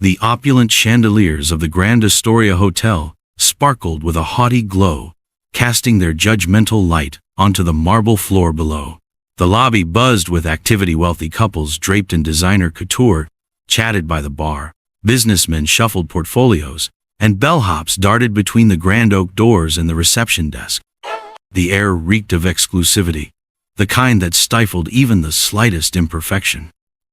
The opulent chandeliers of the Grand Astoria Hotel sparkled with a haughty glow, casting their judgmental light onto the marble floor below. The lobby buzzed with activity. Wealthy couples draped in designer couture chatted by the bar. Businessmen shuffled portfolios, and bellhops darted between the grand oak doors and the reception desk. The air reeked of exclusivity, the kind that stifled even the slightest imperfection.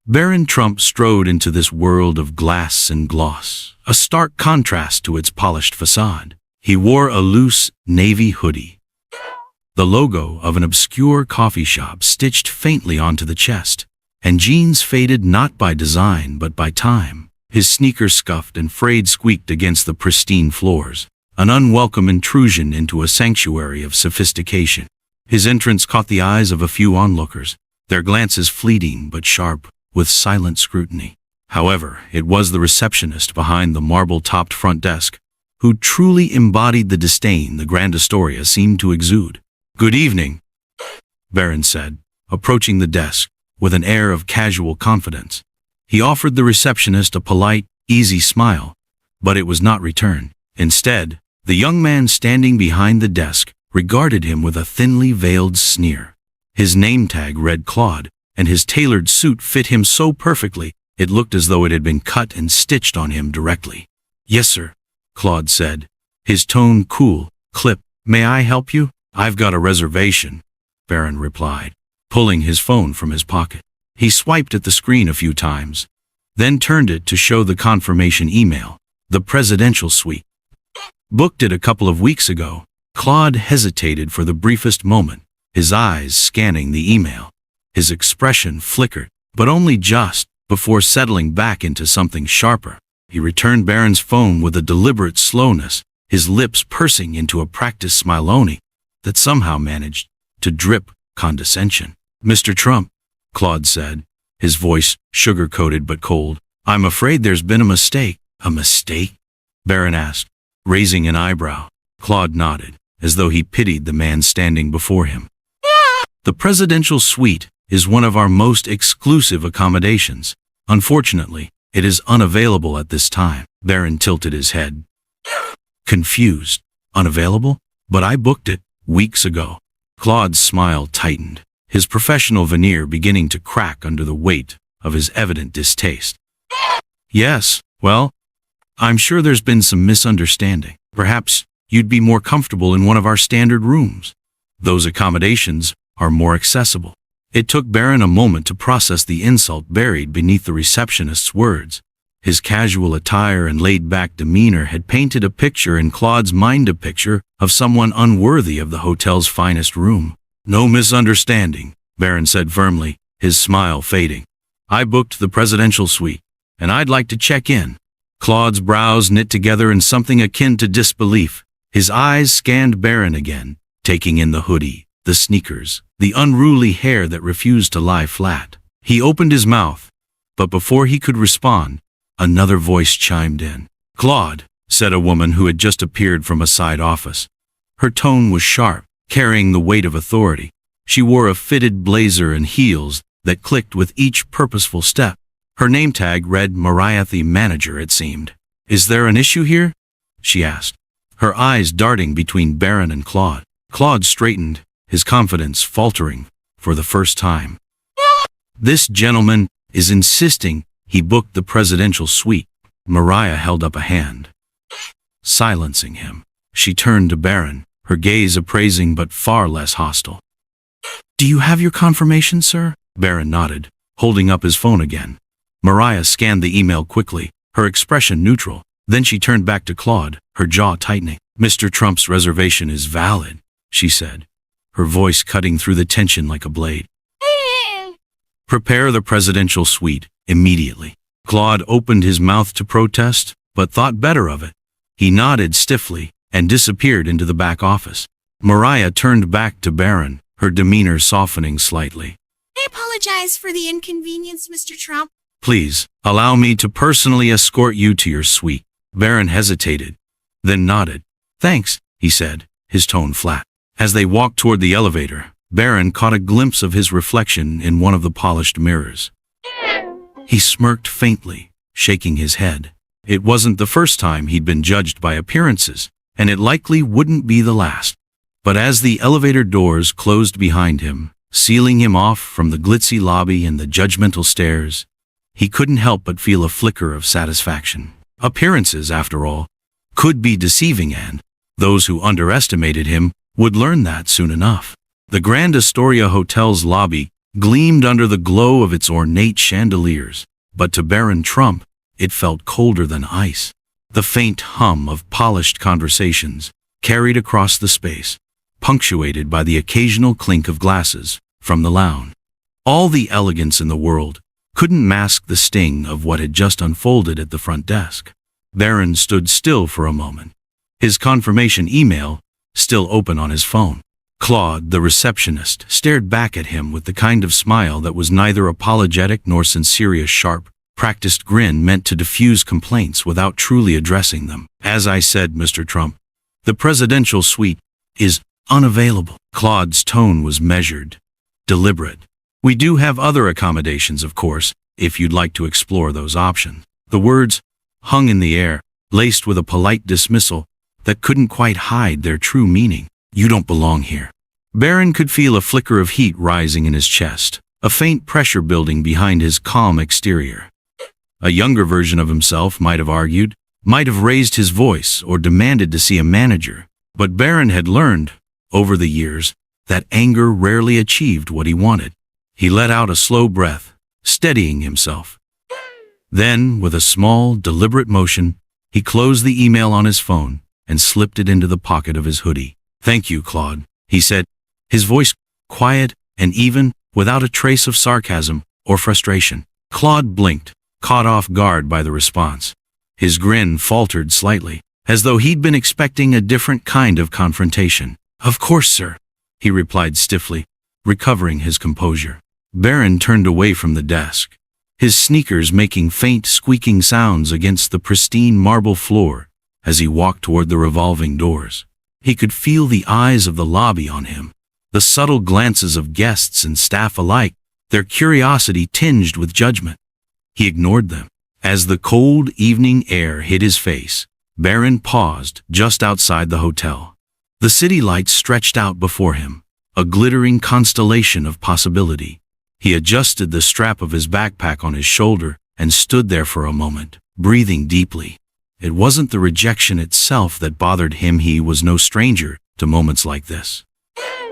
Barron Trump strode into this world of glass and gloss, a stark contrast to its polished facade. He wore a loose, navy hoodie, the logo of an obscure coffee shop stitched faintly onto the chest, and jeans faded not by design but by time. His sneakers scuffed and frayed squeaked against the pristine floors, an unwelcome intrusion into a sanctuary of sophistication. His entrance caught the eyes of a few onlookers, their glances fleeting but sharp, with silent scrutiny. However, it was the receptionist behind the marble-topped front desk who truly embodied the disdain the Grand Astoria seemed to exude. "Good evening," Barron said, approaching the desk with an air of casual confidence. He offered the receptionist a polite, easy smile, but it was not returned. Instead, the young man standing behind the desk regarded him with a thinly veiled sneer. His name tag read Claude, and his tailored suit fit him so perfectly it looked as though it had been cut and stitched on him directly. "Yes, sir," Claude said, his tone cool. "Clip, may I help you?" "I've got a reservation," Barron replied, pulling his phone from his pocket. He swiped at the screen a few times, then turned it to show the confirmation email. "The presidential suite. Booked it a couple of weeks ago." Claude hesitated for the briefest moment, his eyes scanning the email. His expression flickered, but only just, before settling back into something sharper. He returned Barron's phone with a deliberate slowness, his lips pursing into a practiced smile only that somehow managed to drip condescension. "Mr. Trump," Claude said, his voice sugar-coated but cold. "I'm afraid there's been a mistake." "A mistake?" Barron asked, raising an eyebrow. Claude nodded, as though he pitied the man standing before him. "The presidential suite is one of our most exclusive accommodations. Unfortunately, it is unavailable at this time." Barron tilted his head, confused. "Unavailable? But I booked it weeks ago." Claude's smile tightened, his professional veneer beginning to crack under the weight of his evident distaste. "Yes, well, I'm sure there's been some misunderstanding. Perhaps you'd be more comfortable in one of our standard rooms. Those accommodations are more accessible." It took Barron a moment to process the insult buried beneath the receptionist's words. His casual attire and laid-back demeanor had painted a picture in Claude's mind, a picture of someone unworthy of the hotel's finest room. "No misunderstanding," Barron said firmly, his smile fading. "I booked the presidential suite, and I'd like to check in." Claude's brows knit together in something akin to disbelief. His eyes scanned Barron again, taking in the hoodie, the sneakers, the unruly hair that refused to lie flat. He opened his mouth, but before he could respond, another voice chimed in. "Claude," said a woman who had just appeared from a side office. Her tone was sharp, carrying the weight of authority. She wore a fitted blazer and heels that clicked with each purposeful step. Her name tag read Mariah, the manager, it seemed. "Is there an issue here?" she asked, her eyes darting between Barron and Claude. Claude straightened, his confidence faltering for the first time. "This gentleman is insisting he booked the presidential suite." Mariah held up a hand, silencing him. She turned to Barron, her gaze appraising but far less hostile. "Do you have your confirmation, sir?" Barron nodded, holding up his phone again. Mariah scanned the email quickly, her expression neutral. Then she turned back to Claude, her jaw tightening. "Mr. Trump's reservation is valid," she said, her voice cutting through the tension like a blade. "Prepare the presidential suite immediately." Claude opened his mouth to protest, but thought better of it. He nodded stiffly and disappeared into the back office. Mariah turned back to Barron, her demeanor softening slightly. "I apologize for the inconvenience, Mr. Trump." "Please, allow me to personally escort you to your suite." Barron hesitated, then nodded. "Thanks," he said, his tone flat. As they walked toward the elevator, Barron caught a glimpse of his reflection in one of the polished mirrors. He smirked faintly, shaking his head. It wasn't the first time he'd been judged by appearances, and it likely wouldn't be the last. But as the elevator doors closed behind him, sealing him off from the glitzy lobby and the judgmental stares, he couldn't help but feel a flicker of satisfaction. Appearances, after all, could be deceiving, and those who underestimated him would learn that soon enough. The Grand Astoria Hotel's lobby gleamed under the glow of its ornate chandeliers, but to Barron Trump, it felt colder than ice. The faint hum of polished conversations carried across the space, punctuated by the occasional clink of glasses from the lounge. All the elegance in the world couldn't mask the sting of what had just unfolded at the front desk. Barron stood still for a moment, his confirmation email still open on his phone. Claude, the receptionist, stared back at him with the kind of smile that was neither apologetic nor sincere, a sharp, practiced grin meant to diffuse complaints without truly addressing them. "As I said, Mr. Trump, the presidential suite is unavailable." Claude's tone was measured, deliberate. "We do have other accommodations, of course, if you'd like to explore those options." The words hung in the air, laced with a polite dismissal that couldn't quite hide their true meaning. "You don't belong here." Barron could feel a flicker of heat rising in his chest, a faint pressure building behind his calm exterior. A younger version of himself might have argued, might have raised his voice or demanded to see a manager, but Barron had learned, over the years, that anger rarely achieved what he wanted. He let out a slow breath, steadying himself. Then, with a small, deliberate motion, he closed the email on his phone and slipped it into the pocket of his hoodie. "Thank you, Claude," he said, his voice quiet and even, without a trace of sarcasm or frustration. Claude blinked, caught off guard by the response. His grin faltered slightly, as though he'd been expecting a different kind of confrontation. "Of course, sir," he replied stiffly, recovering his composure. Barron turned away from the desk, his sneakers making faint squeaking sounds against the pristine marble floor as he walked toward the revolving doors. He could feel the eyes of the lobby on him, the subtle glances of guests and staff alike, their curiosity tinged with judgment. He ignored them. As the cold evening air hit his face, Barron paused just outside the hotel. The city lights stretched out before him, a glittering constellation of possibility. He adjusted the strap of his backpack on his shoulder and stood there for a moment, breathing deeply. It wasn't the rejection itself that bothered him. He was no stranger to moments like this.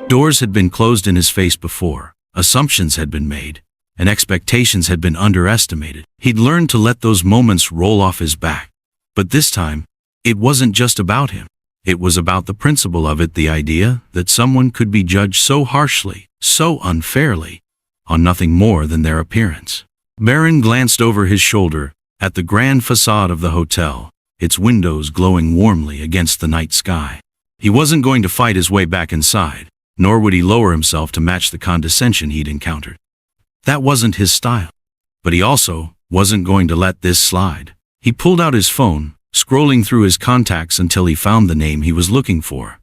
Doors had been closed in his face before, assumptions had been made, and expectations had been underestimated. He'd learned to let those moments roll off his back. But this time, it wasn't just about him. It was about the principle of it, the idea that someone could be judged so harshly, so unfairly, on nothing more than their appearance. Barron glanced over his shoulder at the grand facade of the hotel, its windows glowing warmly against the night sky. He wasn't going to fight his way back inside, nor would he lower himself to match the condescension he'd encountered. That wasn't his style. But he also wasn't going to let this slide. He pulled out his phone, scrolling through his contacts until he found the name he was looking for.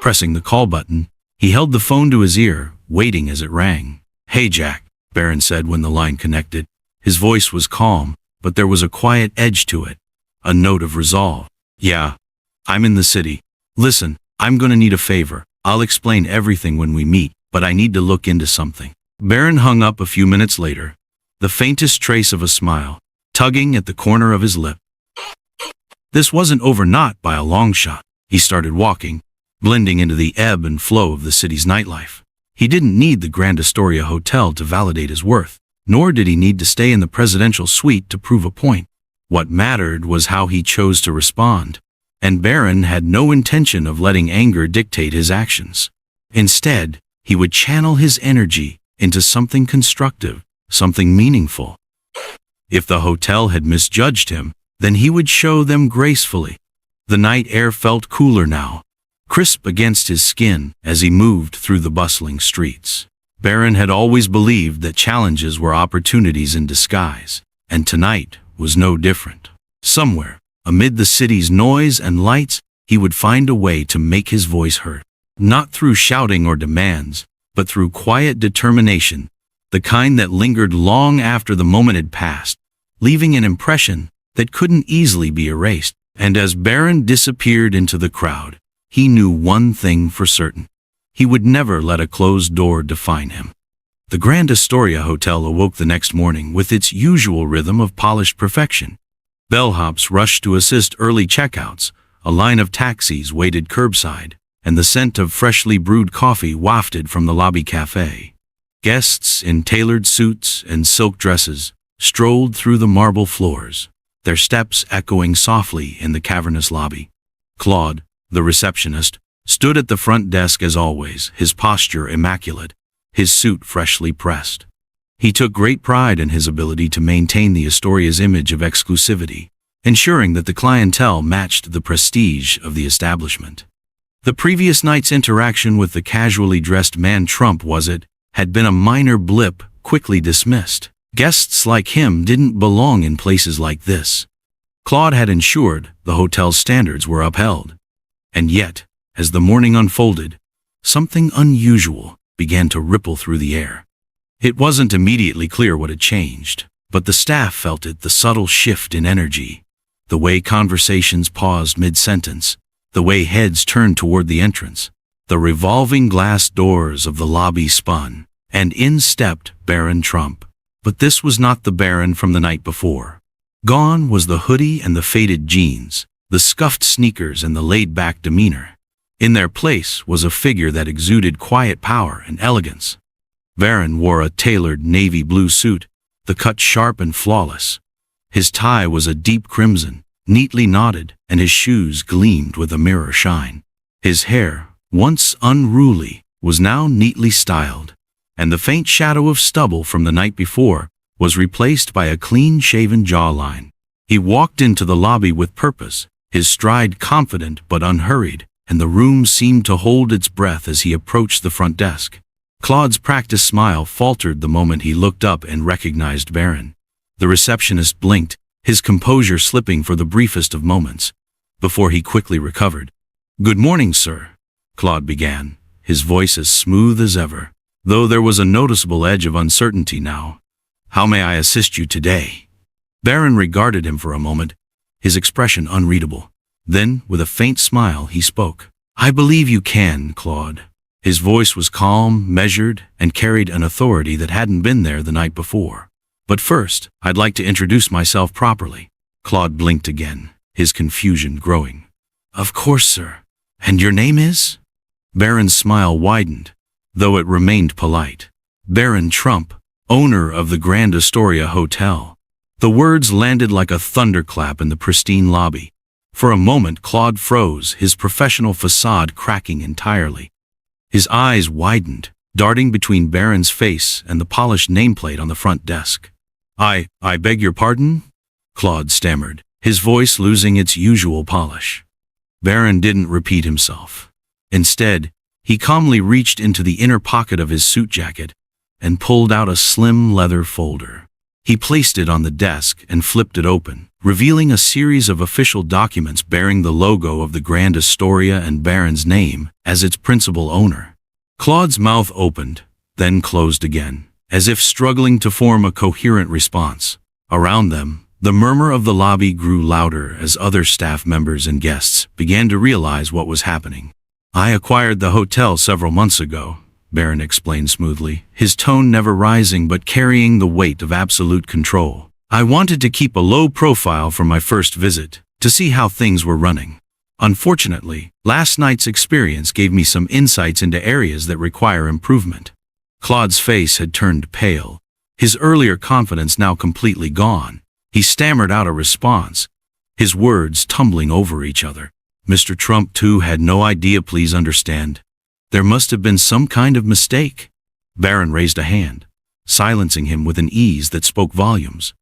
Pressing the call button, he held the phone to his ear, waiting as it rang. "Hey, Jack," Barron said when the line connected. His voice was calm, but there was a quiet edge to it, a note of resolve. "Yeah, I'm in the city. Listen, I'm gonna need a favor. I'll explain everything when we meet, but I need to look into something." Barron hung up a few minutes later, the faintest trace of a smile tugging at the corner of his lip. This wasn't over, not by a long shot. He started walking, blending into the ebb and flow of the city's nightlife. He didn't need the Grand Astoria Hotel to validate his worth, nor did he need to stay in the presidential suite to prove a point. What mattered was how he chose to respond, and Barron had no intention of letting anger dictate his actions. Instead, he would channel his energy into something constructive, something meaningful. If the hotel had misjudged him, then he would show them gracefully. The night air felt cooler now, crisp against his skin as he moved through the bustling streets. Barron had always believed that challenges were opportunities in disguise, and tonight was no different. Somewhere, amid the city's noise and lights, he would find a way to make his voice heard. Not through shouting or demands, but through quiet determination, the kind that lingered long after the moment had passed, leaving an impression that couldn't easily be erased. And as Barron disappeared into the crowd, he knew one thing for certain. He would never let a closed door define him. The Grand Astoria Hotel awoke the next morning with its usual rhythm of polished perfection. Bellhops rushed to assist early checkouts, a line of taxis waited curbside, and the scent of freshly brewed coffee wafted from the lobby cafe. Guests in tailored suits and silk dresses strolled through the marble floors, their steps echoing softly in the cavernous lobby. Claude, the receptionist, stood at the front desk as always, his posture immaculate, his suit freshly pressed. He took great pride in his ability to maintain the Astoria's image of exclusivity, ensuring that the clientele matched the prestige of the establishment. The previous night's interaction with the casually dressed man Trump had been a minor blip quickly dismissed. Guests like him didn't belong in places like this. Claude had ensured the hotel's standards were upheld. And yet, as the morning unfolded, something unusual began to ripple through the air. It wasn't immediately clear what had changed, but the staff felt it, the subtle shift in energy, the way conversations paused mid-sentence, the way heads turned toward the entrance. The revolving glass doors of the lobby spun, and in stepped Barron Trump. But this was not the Barron from the night before. Gone was the hoodie and the faded jeans, the scuffed sneakers and the laid-back demeanor. In their place was a figure that exuded quiet power and elegance. Barron wore a tailored navy blue suit, the cut sharp and flawless. His tie was a deep crimson, neatly knotted, and his shoes gleamed with a mirror shine. His hair, once unruly, was now neatly styled, and the faint shadow of stubble from the night before was replaced by a clean-shaven jawline. He walked into the lobby with purpose, his stride confident but unhurried, and the room seemed to hold its breath as he approached the front desk. Claude's practiced smile faltered the moment he looked up and recognized Barron. The receptionist blinked, his composure slipping for the briefest of moments, before he quickly recovered. "Good morning, sir," Claude began, his voice as smooth as ever, though there was a noticeable edge of uncertainty now. "How may I assist you today?" Barron regarded him for a moment, his expression unreadable. Then, with a faint smile, he spoke. "I believe you can, Claude." His voice was calm, measured, and carried an authority that hadn't been there the night before. "But first, I'd like to introduce myself properly." Claude blinked again, his confusion growing. "Of course, sir. And your name is?" Barron's smile widened, though it remained polite. "Barron Trump, owner of the Grand Astoria Hotel." The words landed like a thunderclap in the pristine lobby. For a moment Claude froze, his professional facade cracking entirely. His eyes widened, darting between Barron's face and the polished nameplate on the front desk. I beg your pardon?" Claude stammered, his voice losing its usual polish. Barron didn't repeat himself. Instead, he calmly reached into the inner pocket of his suit jacket and pulled out a slim leather folder. He placed it on the desk and flipped it open, revealing a series of official documents bearing the logo of the Grand Astoria and Barron's name as its principal owner. Claude's mouth opened, then closed again, as if struggling to form a coherent response. Around them, the murmur of the lobby grew louder as other staff members and guests began to realize what was happening. "I acquired the hotel several months ago," Barron explained smoothly, his tone never rising but carrying the weight of absolute control. "I wanted to keep a low profile for my first visit, to see how things were running. Unfortunately, last night's experience gave me some insights into areas that require improvement." Claude's face had turned pale, his earlier confidence now completely gone. He stammered out a response, his words tumbling over each other. Mr. Trump, too, had no idea. "Please understand. There must have been some kind of mistake." Barron raised a hand, silencing him with an ease that spoke volumes.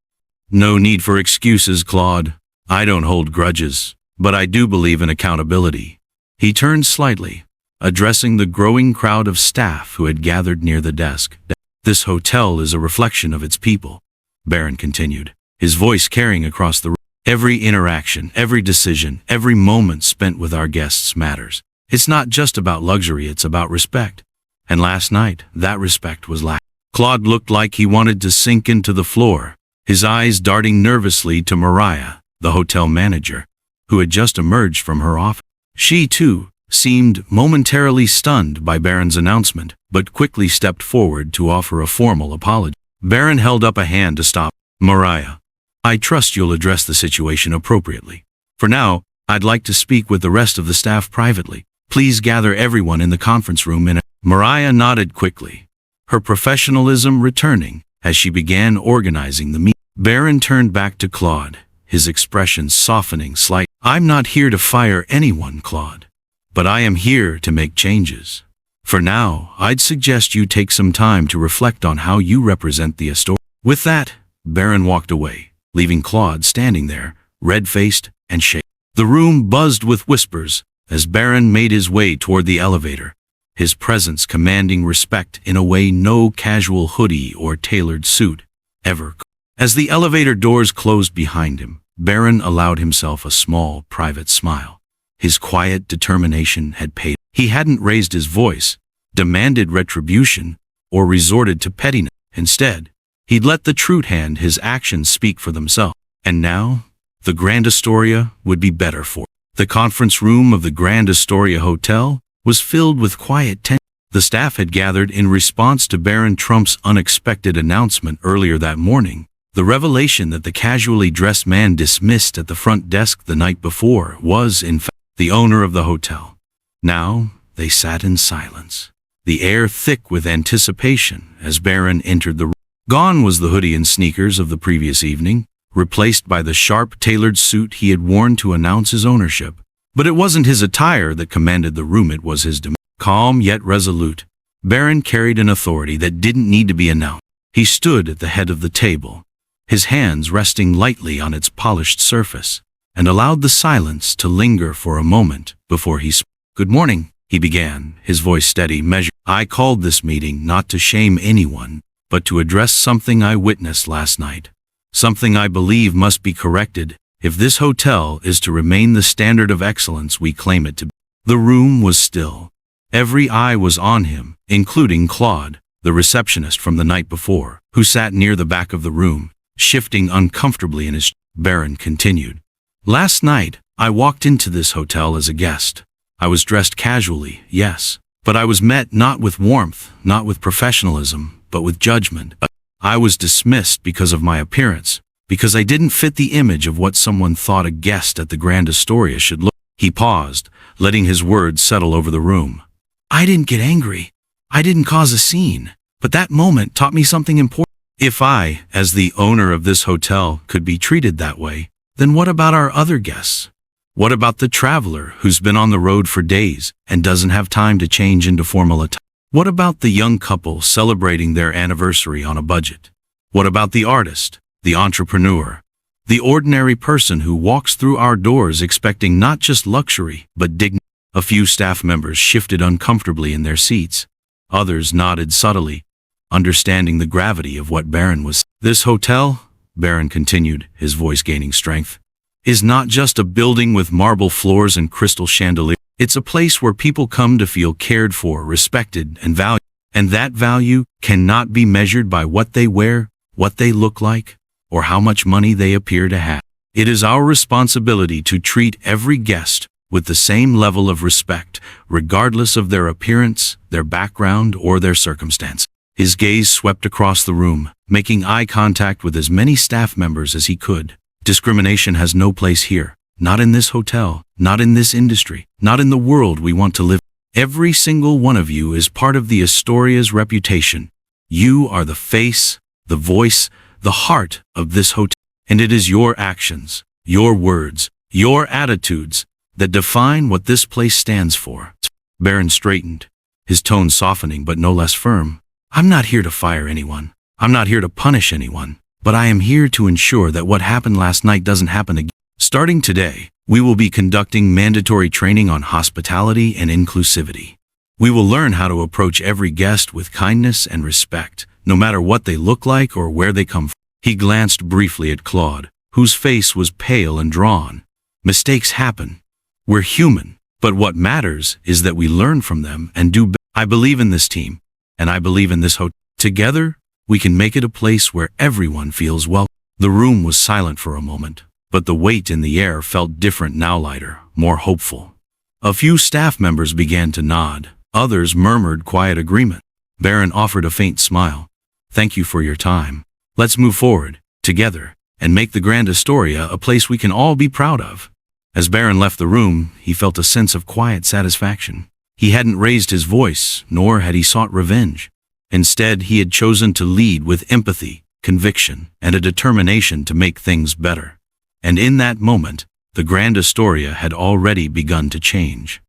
"No need for excuses, Claude. I don't hold grudges, but I do believe in accountability." He turned slightly, addressing the growing crowd of staff who had gathered near the desk. "This hotel is a reflection of its people," Barron continued, his voice carrying across the room. "Every interaction, every decision, every moment spent with our guests matters. It's not just about luxury, it's about respect. And last night, that respect was lacking." Claude looked like he wanted to sink into the floor, his eyes darting nervously to Mariah, the hotel manager, who had just emerged from her office. She, too, seemed momentarily stunned by Barron's announcement, but quickly stepped forward to offer a formal apology. Barron held up a hand to stop. "Mariah, I trust you'll address the situation appropriately. For now, I'd like to speak with the rest of the staff privately. Please gather everyone in the conference room in a—" Mariah nodded quickly, her professionalism returning as she began organizing the meeting. Barron turned back to Claude, his expression softening slightly. "I'm not here to fire anyone, Claude, but I am here to make changes. For now, I'd suggest you take some time to reflect on how you represent the Astoria." With that, Barron walked away, leaving Claude standing there, red-faced and shaken. The room buzzed with whispers as Barron made his way toward the elevator, his presence commanding respect in a way no casual hoodie or tailored suit ever could. As the elevator doors closed behind him, Barron allowed himself a small, private smile. His quiet determination had paid. He hadn't raised his voice, demanded retribution, or resorted to pettiness. Instead, he'd let the truth hand his actions speak for themselves. And now, the Grand Astoria would be better for. The conference room of the Grand Astoria Hotel was filled with quiet tension. The staff had gathered in response to Barron Trump's unexpected announcement earlier that morning. The revelation that the casually dressed man dismissed at the front desk the night before was, in fact, the owner of the hotel. Now, they sat in silence, the air thick with anticipation as Barron entered the room. Gone was the hoodie and sneakers of the previous evening, replaced by the sharp, tailored suit he had worn to announce his ownership. But it wasn't his attire that commanded the room, it was his demeanor. Calm yet resolute, Barron carried an authority that didn't need to be announced. He stood at the head of the table, his hands resting lightly on its polished surface, and allowed the silence to linger for a moment before he spoke. "Good morning," he began, his voice steady, measured. "I called this meeting not to shame anyone, but to address something I witnessed last night. Something I believe must be corrected if this hotel is to remain the standard of excellence we claim it to be." The room was still. Every eye was on him, including Claude, the receptionist from the night before, who sat near the back of the room, shifting uncomfortably in his chair. Barron continued. "Last night, I walked into this hotel as a guest. I was dressed casually, yes, but I was met not with warmth, not with professionalism, but with judgment. I was dismissed because of my appearance, because I didn't fit the image of what someone thought a guest at the Grand Astoria should look." He paused, letting his words settle over the room. "I didn't get angry. I didn't cause a scene, but that moment taught me something important. If I, as the owner of this hotel, could be treated that way, then what about our other guests? What about the traveler who's been on the road for days and doesn't have time to change into formal attire? What about the young couple celebrating their anniversary on a budget? What about the artist, the entrepreneur, the ordinary person who walks through our doors expecting not just luxury, but dignity?" A few staff members shifted uncomfortably in their seats. Others nodded subtly, understanding the gravity of what Barron was saying. "This hotel," Barron continued, his voice gaining strength, "is not just a building with marble floors and crystal chandeliers. It's a place where people come to feel cared for, respected, and valued. And that value cannot be measured by what they wear, what they look like, or how much money they appear to have. It is our responsibility to treat every guest with the same level of respect, regardless of their appearance, their background, or their circumstance." His gaze swept across the room, making eye contact with as many staff members as he could. "Discrimination has no place here. Not in this hotel, not in this industry, not in the world we want to live. Every single one of you is part of the Astoria's reputation. You are the face, the voice, the heart of this hotel. And it is your actions, your words, your attitudes that define what this place stands for." Barron straightened, his tone softening but no less firm. "I'm not here to fire anyone. I'm not here to punish anyone. But I am here to ensure that what happened last night doesn't happen again. Starting today, we will be conducting mandatory training on hospitality and inclusivity. We will learn how to approach every guest with kindness and respect, no matter what they look like or where they come from." He glanced briefly at Claude, whose face was pale and drawn. "Mistakes happen. We're human, but what matters is that we learn from them and do better. I believe in this team, and I believe in this hotel. Together, we can make it a place where everyone feels welcome." The room was silent for a moment, But the weight in the air felt different now, lighter, more hopeful. A few staff members began to nod. Others murmured quiet agreement. Barron offered a faint smile. "Thank you for your time. Let's move forward, together, and make the Grand Astoria a place we can all be proud of." As Barron left the room, he felt a sense of quiet satisfaction. He hadn't raised his voice, nor had he sought revenge. Instead, he had chosen to lead with empathy, conviction, and a determination to make things better. And in that moment, the Grand Astoria had already begun to change.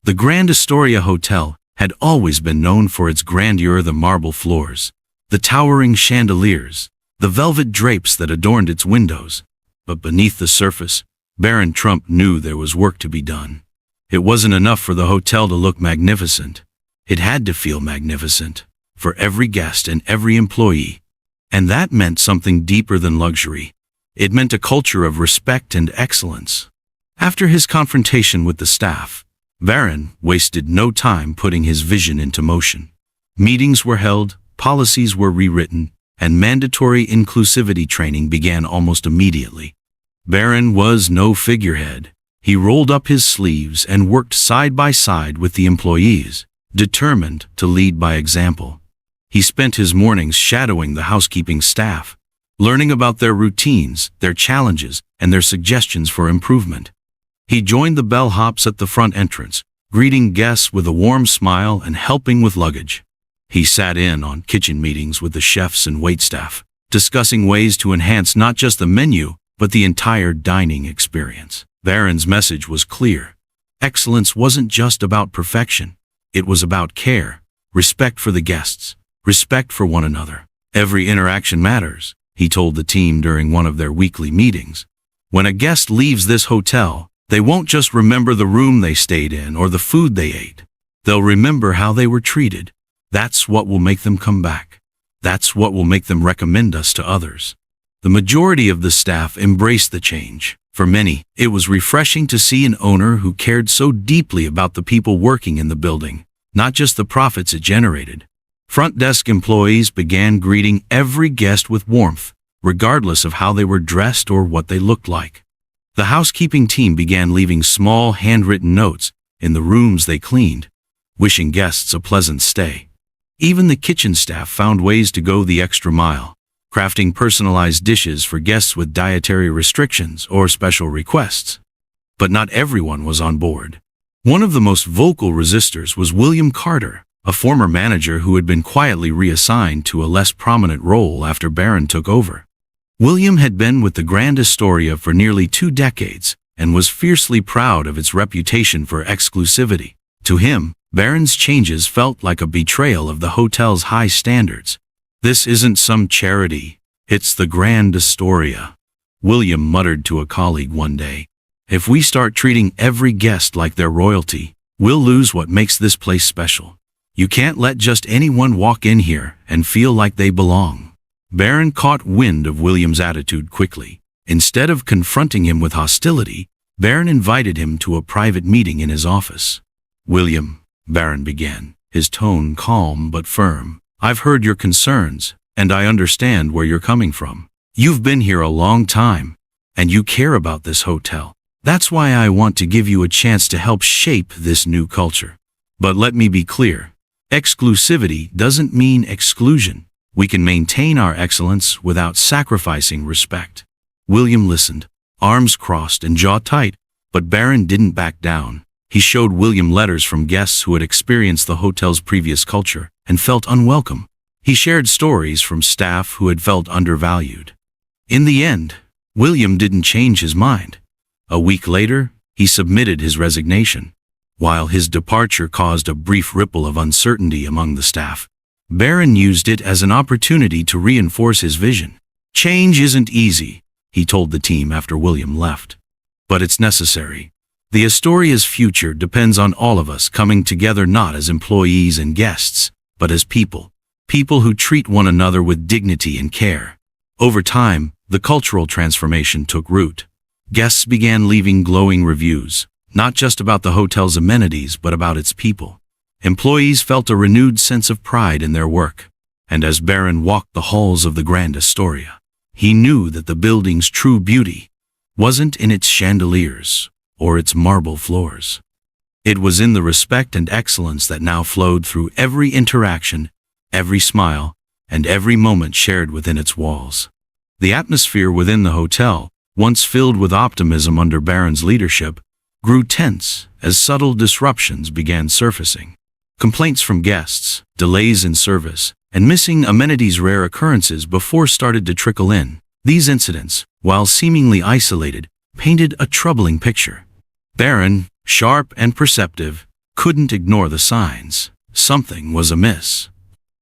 The Grand Astoria Hotel had always been known for its grandeur: the marble floors, the towering chandeliers, the velvet drapes that adorned its windows. But beneath the surface, Barron Trump knew there was work to be done. It wasn't enough for the hotel to look magnificent. It had to feel magnificent, for every guest and every employee. And that meant something deeper than luxury. It meant a culture of respect and excellence. After his confrontation with the staff, Barron wasted no time putting his vision into motion. Meetings were held, policies were rewritten, and mandatory inclusivity training began almost immediately. Barron was no figurehead. He rolled up his sleeves and worked side by side with the employees, determined to lead by example. He spent his mornings shadowing the housekeeping staff, learning about their routines, their challenges, and their suggestions for improvement. He joined the bellhops at the front entrance, greeting guests with a warm smile and helping with luggage. He sat in on kitchen meetings with the chefs and waitstaff, discussing ways to enhance not just the menu, but the entire dining experience. Barron's message was clear. Excellence wasn't just about perfection. It was about care, respect for the guests, respect for one another. Every interaction matters, he told the team during one of their weekly meetings. When a guest leaves this hotel, they won't just remember the room they stayed in or the food they ate. They'll remember how they were treated. That's what will make them come back. That's what will make them recommend us to others. The majority of the staff embraced the change. For many, it was refreshing to see an owner who cared so deeply about the people working in the building, not just the profits it generated. Front desk employees began greeting every guest with warmth, regardless of how they were dressed or what they looked like. The housekeeping team began leaving small handwritten notes in the rooms they cleaned, wishing guests a pleasant stay. Even the kitchen staff found ways to go the extra mile, crafting personalized dishes for guests with dietary restrictions or special requests. But not everyone was on board. One of the most vocal resistors was William Carter, a former manager who had been quietly reassigned to a less prominent role after Barron took over. William had been with the Grand Astoria for nearly 2 decades and was fiercely proud of its reputation for exclusivity. To him, Barron's changes felt like a betrayal of the hotel's high standards. "This isn't some charity, it's the Grand Astoria," William muttered to a colleague one day. "If we start treating every guest like they're royalty, we'll lose what makes this place special. You can't let just anyone walk in here and feel like they belong." Barron caught wind of William's attitude quickly. Instead of confronting him with hostility, Barron invited him to a private meeting in his office. "William," Barron began, his tone calm but firm, "I've heard your concerns, and I understand where you're coming from. You've been here a long time, and you care about this hotel. That's why I want to give you a chance to help shape this new culture. But let me be clear. Exclusivity doesn't mean exclusion. We can maintain our excellence without sacrificing respect." William listened, arms crossed and jaw tight, but Barron didn't back down. He showed William letters from guests who had experienced the hotel's previous culture and felt unwelcome. He shared stories from staff who had felt undervalued. In the end, William didn't change his mind. A week later, he submitted his resignation. While his departure caused a brief ripple of uncertainty among the staff, Barron used it as an opportunity to reinforce his vision. "Change isn't easy," he told the team after William left. "But it's necessary. The Astoria's future depends on all of us coming together, not as employees and guests, but as people. People who treat one another with dignity and care." Over time, the cultural transformation took root. Guests began leaving glowing reviews, not just about the hotel's amenities but about its people. Employees felt a renewed sense of pride in their work. And as Barron walked the halls of the Grand Astoria, he knew that the building's true beauty wasn't in its chandeliers or its marble floors. It was in the respect and excellence that now flowed through every interaction, every smile, and every moment shared within its walls. The atmosphere within the hotel, once filled with optimism under Barron's leadership, grew tense as subtle disruptions began surfacing. Complaints from guests, delays in service, and missing amenities, rare occurrences before, started to trickle in. These incidents, while seemingly isolated, painted a troubling picture. Barron, sharp and perceptive, couldn't ignore the signs. Something was amiss.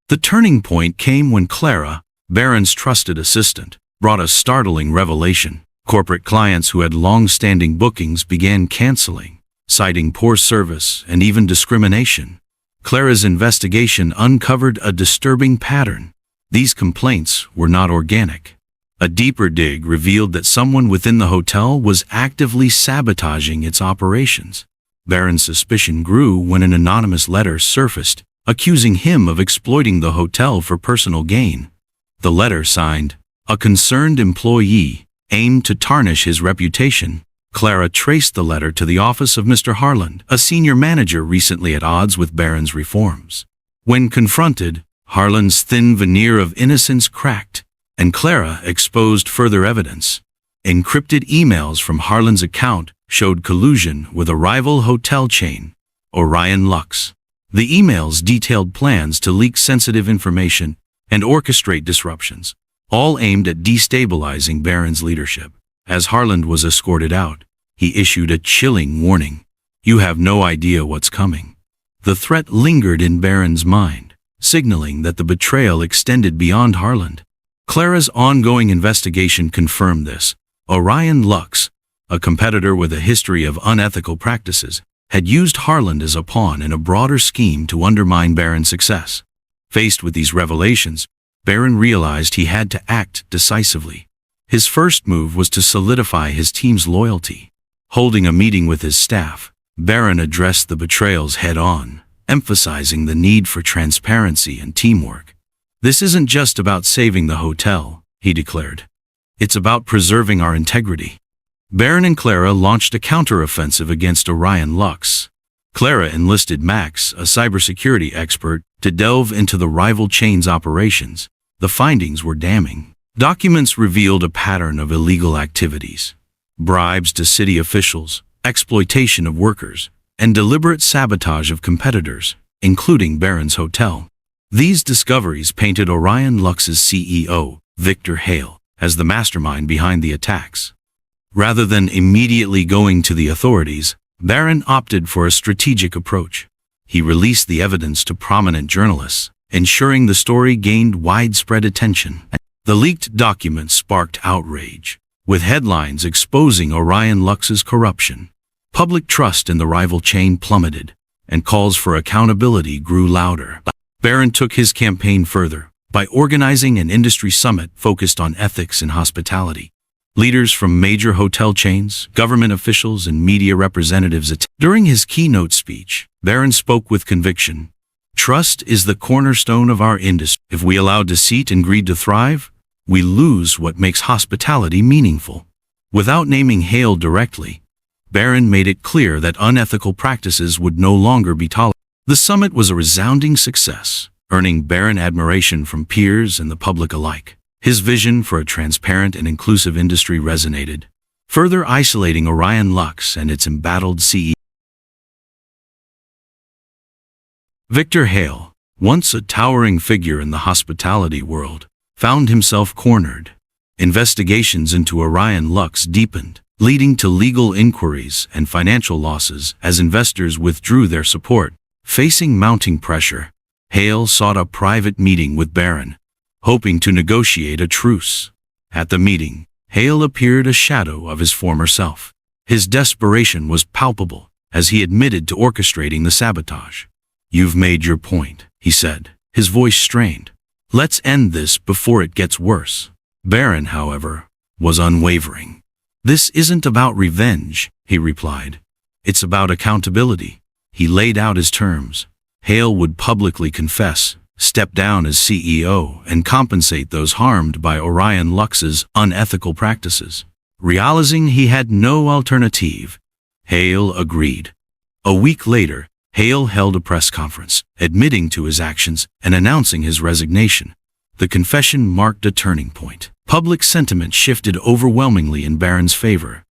The turning point came when Clara, Barron's trusted assistant, brought a startling revelation. Corporate clients who had long-standing bookings began canceling, citing poor service and even discrimination. Clara's investigation uncovered a disturbing pattern. These complaints were not organic. A deeper dig revealed that someone within the hotel was actively sabotaging its operations. Barron's suspicion grew when an anonymous letter surfaced, accusing him of exploiting the hotel for personal gain. The letter, signed, "A Concerned Employee," aimed to tarnish his reputation. Clara traced the letter to the office of Mr. Harland, a senior manager recently at odds with Barron's reforms. When confronted, Harland's thin veneer of innocence cracked, and Clara exposed further evidence. Encrypted emails from Harland's account showed collusion with a rival hotel chain, Orion Lux. The emails detailed plans to leak sensitive information and orchestrate disruptions, all aimed at destabilizing Barron's leadership. As Harland was escorted out, he issued a chilling warning. "You have no idea what's coming." The threat lingered in Barron's mind, signaling that the betrayal extended beyond Harland. Clara's ongoing investigation confirmed this. Orion Lux, a competitor with a history of unethical practices, had used Harland as a pawn in a broader scheme to undermine Barron's success. Faced with these revelations, Barron realized he had to act decisively. His first move was to solidify his team's loyalty. Holding a meeting with his staff, Barron addressed the betrayals head-on, emphasizing the need for transparency and teamwork. "This isn't just about saving the hotel," he declared. "It's about preserving our integrity." Barron and Clara launched a counteroffensive against Orion Lux. Clara enlisted Max, a cybersecurity expert, to delve into the rival chain's operations. The findings were damning. Documents revealed a pattern of illegal activities: bribes to city officials, exploitation of workers, and deliberate sabotage of competitors, including Barron's hotel. These discoveries painted Orion Lux's CEO, Victor Hale, as the mastermind behind the attacks. Rather than immediately going to the authorities, Barron opted for a strategic approach. He released the evidence to prominent journalists, ensuring the story gained widespread attention. The leaked documents sparked outrage, with headlines exposing Orion Lux's corruption. Public trust in the rival chain plummeted, and calls for accountability grew louder. Barron took his campaign further by organizing an industry summit focused on ethics in hospitality. Leaders from major hotel chains, government officials, and media representatives attended. During his keynote speech, Barron spoke with conviction. "Trust is the cornerstone of our industry. If we allow deceit and greed to thrive, we lose what makes hospitality meaningful." Without naming Hale directly, Barron made it clear that unethical practices would no longer be tolerated. The summit was a resounding success, earning Barron admiration from peers and the public alike. His vision for a transparent and inclusive industry resonated, further isolating Orion Lux and its embattled CEO. Victor Hale, once a towering figure in the hospitality world, found himself cornered. Investigations into Orion Lux deepened, leading to legal inquiries and financial losses as investors withdrew their support. Facing mounting pressure, Hale sought a private meeting with Barron, hoping to negotiate a truce. At the meeting, Hale appeared a shadow of his former self. His desperation was palpable as he admitted to orchestrating the sabotage. "You've made your point," he said, his voice strained. "Let's end this before it gets worse." Barron, however, was unwavering. "This isn't about revenge," he replied. "It's about accountability." He laid out his terms. Hale would publicly confess, step down as CEO, and compensate those harmed by Orion Lux's unethical practices. Realizing he had no alternative, Hale agreed. A week later, Hale held a press conference, admitting to his actions and announcing his resignation. The confession marked a turning point. Public sentiment shifted overwhelmingly in Barron's favor.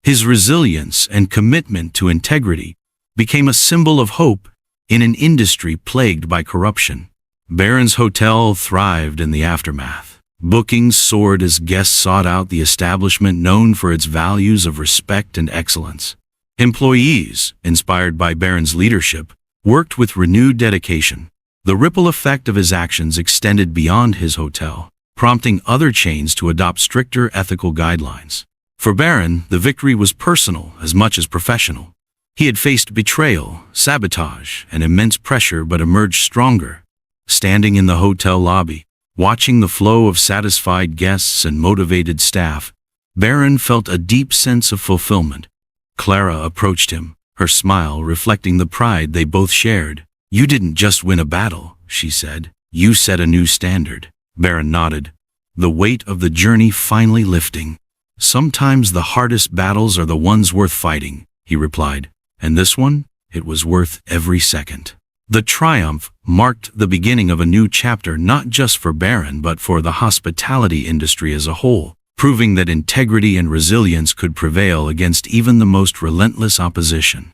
His resilience and commitment to integrity became a symbol of hope in an industry plagued by corruption. Barron's hotel thrived in the aftermath. Bookings soared as guests sought out the establishment known for its values of respect and excellence. Employees, inspired by Barron's leadership, worked with renewed dedication. The ripple effect of his actions extended beyond his hotel, prompting other chains to adopt stricter ethical guidelines. For Barron, the victory was personal as much as professional. He had faced betrayal, sabotage, and immense pressure but emerged stronger. Standing in the hotel lobby, watching the flow of satisfied guests and motivated staff, Barron felt a deep sense of fulfillment. Clara approached him, her smile reflecting the pride they both shared. "You didn't just win a battle," she said. "You set a new standard." Barron nodded, the weight of the journey finally lifting. "Sometimes the hardest battles are the ones worth fighting," he replied. "And this one? It was worth every second." The triumph marked the beginning of a new chapter not just for Barron but for the hospitality industry as a whole, proving that integrity and resilience could prevail against even the most relentless opposition.